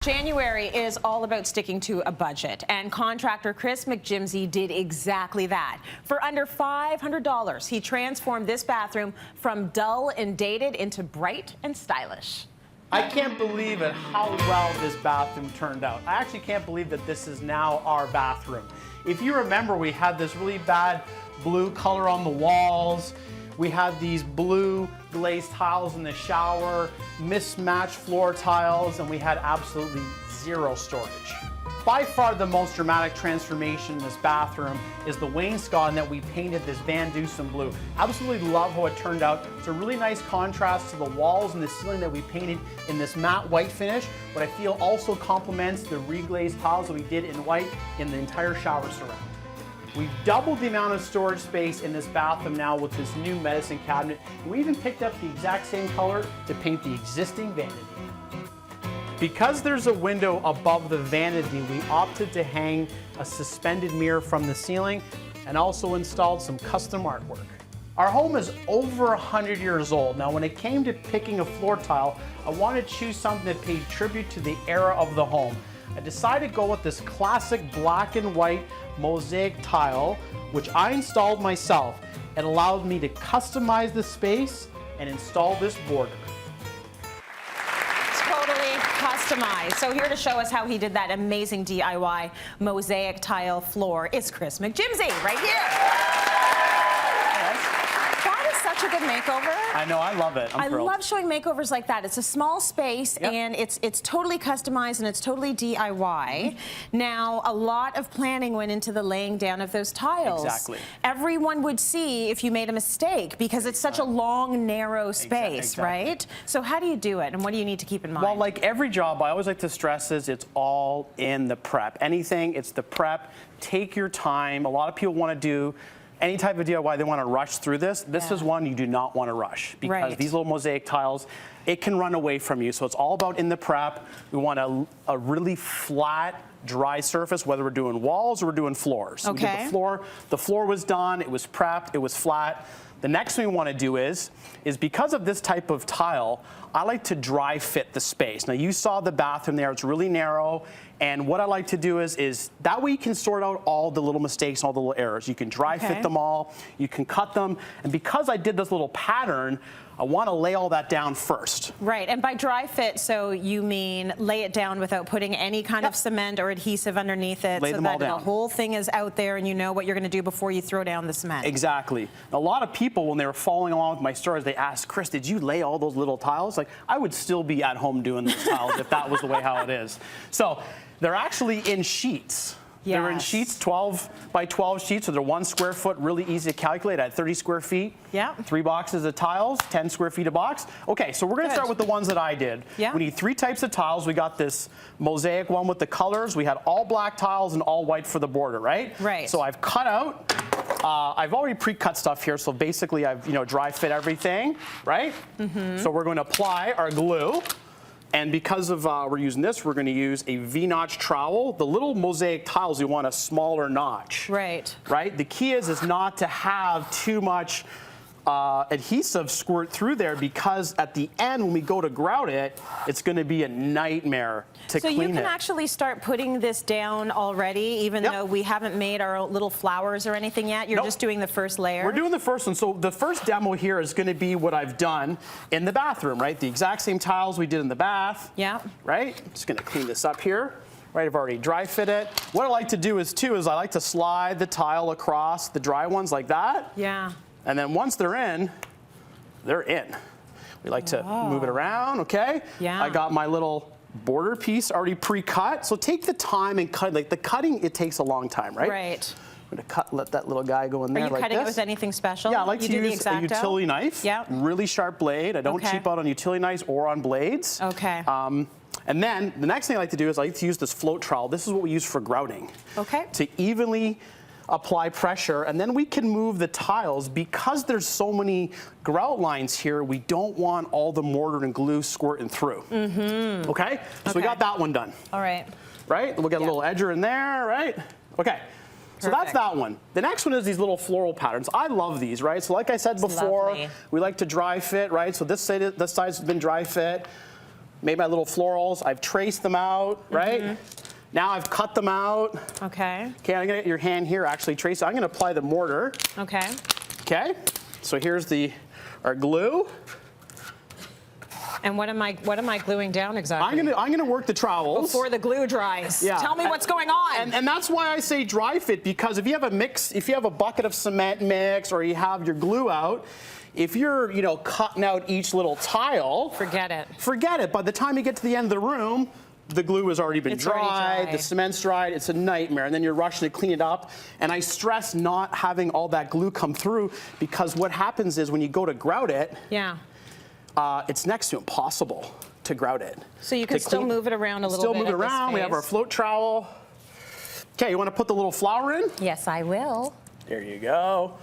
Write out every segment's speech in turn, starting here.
January is all about sticking to a budget, and contractor Chris McGimsie did exactly that. For under $500, he transformed this bathroom from dull and dated into bright and stylish. I can't believe it how well this bathroom turned out. I actually can't believe that this is now our bathroom. If you remember, we had this really bad blue color on the walls. We had these blue glazed tiles in the shower, mismatched floor tiles, and we had absolutely zero storage. By far the most dramatic transformation in this bathroom is the wainscoting that we painted this Van Dusen blue. Absolutely love how it turned out. It's a really nice contrast to the walls and the ceiling that we painted in this matte white finish, but I feel also complements the reglazed tiles that we did in white in the entire shower surround. We've doubled the amount of storage space in this bathroom now with this new medicine cabinet. And we even picked up the exact same color to paint the existing vanity. Because there's a window above the vanity, we opted to hang a suspended mirror from the ceiling and also installed some custom artwork. Our home is over 100 years old. Now, when it came to picking a floor tile, I wanted to choose something that paid tribute to the era of the home. I decided to go with this classic black and white Mosaic tile, which I installed myself. It allowed me to customize the space and install this border. Totally customized. So here to show us how he did that amazing DIY Mosaic tile floor is Chris McGimsie right here. That is such a good makeover. I know, I love it. I'm thrilled. I love showing makeovers like that. It's a small space, and it's totally customized and it's totally DIY. Now, a lot of planning went into the laying down of those tiles. Exactly. Everyone would see if you made a mistake because it's such a long, narrow space, right? So how do you do it, and what do you need to keep in mind? Well, like every job, I always like to stress is it's all in the prep. Anything, it's the prep. Take your time. A lot of people want to do any type of DIY, they want to rush through this. This is one you do not want to rush because these little Mosaic tiles, it can run away from you. So it's all about in the prep. We want a really flat, dry surface, whether we're doing walls or we're doing floors. So we did the floor. The floor was done. It was prepped. It was flat. The next thing we want to do is because of this type of tile, I like to dry fit the space. Now you saw the bathroom there, it's really narrow. And what I like to do is that way you can sort out all the little mistakes, all the little errors. You can dry fit them all, you can cut them. And because I did this little pattern, I want to lay all that down first. Right, and by dry fit, so you mean lay it down without putting any kind of cement or adhesive underneath it, Lay so them that all down. the whole thing is out there and you know what you're going to do before you throw down the cement. Exactly. A lot of people, when they were following along with my stories, they asked, Chris, did you lay all those little tiles? Like, I would still be at home doing those tiles if that was the way how it is. So they're actually in sheets. They're in sheets, 12 by 12 sheets, so they're 1 square foot, really easy to calculate. I had 30 square feet, 3 boxes of tiles, 10 square feet a box. Okay, so we're gonna start with the ones that I did. We need 3 types of tiles. We got this Mosaic one with the colors. We had all black tiles and all white for the border, right? So I've cut out, I've already pre-cut stuff here, so basically I've dry fit everything, right? So we're gonna apply our glue. And because of we're using this, we're going to use a V-notch trowel. The little Mosaic tiles, you want a smaller notch. Right. The key is not to have too much adhesive squirt through there, because at the end when we go to grout it, it's going to be a nightmare to clean it. So you can actually start putting this down already, even though we haven't made our little flowers or anything yet? You're just doing the first layer? We're doing the first one. So the first demo here is going to be what I've done in the bathroom, right? The exact same tiles we did in the bath. Right? Just going to clean this up here. Right, I've already dry fit it. What I like to do is I like to slide the tile across the dry ones like that. And then once they're in, they're in. We like to move it around, okay? I got my little border piece already pre-cut. So take the time and cut. Like the cutting, it takes a long time, right? I'm gonna let that little guy go in there like this. Are you cutting it with anything special? Yeah, I like to use a utility knife. Really sharp blade. I don't cheap out on utility knives or on blades. And then the next thing I like to do is I like to use this float trowel. This is what we use for grouting. To evenly apply pressure, and then we can move the tiles. Because there's so many grout lines here, we don't want all the mortar and glue squirting through. Okay? So we got that one done. Right? We'll get a little edger in there, right? Okay. So that's that one. The next one is these little floral patterns. I love these, right? So like I said before, we like to dry fit, right? So this side's been dry fit. made my little florals. I've traced them out, right? Now I've cut them out. Okay. Okay, I'm gonna get your hand here, actually, Tracy. I'm gonna apply the mortar. Okay. Okay, so here's our glue. And what am I gluing down exactly? I'm gonna work the trowels. Before the glue dries. Yeah. Tell me what's going on. And that's why I say dry fit, because if you have a mix, if you have a bucket of cement mix or you have your glue out, if you're, cutting out each little tile, Forget it. Forget it. By the time you get to the end of the room, the glue has already been dried, the cement's dried, it's a nightmare, and then you're rushing to clean it up. And I stress not having all that glue come through, because what happens is when you go to grout it, it's next to impossible to grout it. So you can still move it around a little bit. Still move it around. We have our float trowel. Okay, you want to put the little flour in? Yes, I will. There you go.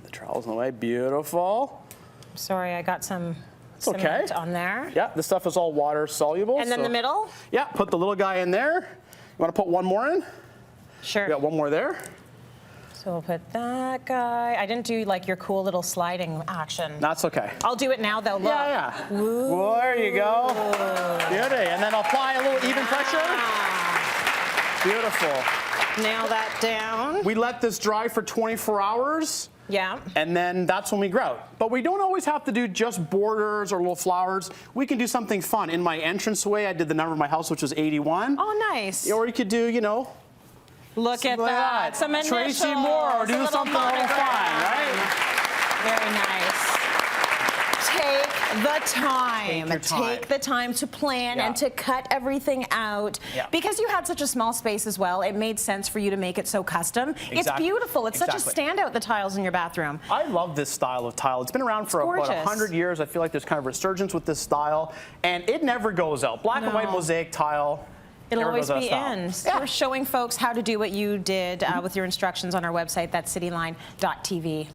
The trowel's in the way. Beautiful. Sorry, I got some cement on there. Yeah, this stuff is all water soluble. And then the middle? Yeah, put the little guy in there. You want to put one more in? Sure. We got one more there. So we'll put that guy. I didn't do like your cool little sliding action. That's okay. I'll do it now though, look. Yeah. Ooh. There you go. Beauty. And then apply a little even pressure. Beautiful. Nail that down. We let this dry for 24 hours. Yeah. And then that's when we grout. But we don't always have to do just borders or little flowers. We can do something fun. In my entranceway, I did the number of my house, which was 81. Oh, nice. Or you could do, Look at that. Some initials. Tracy Moore, or do something a little fun, right? Very nice. Take the time. Take the time to plan and to cut everything out. Because you had such a small space as well, it made sense for you to make it so custom. It's beautiful. It's such a standout, the tiles in your bathroom. I love this style of tile. It's been around for about 100 years. I feel like there's kind of resurgence with this style, and it never goes out. Black and white mosaic tile. It'll always be in. We're showing folks how to do what you did with your instructions on our website. That's cityline.tv.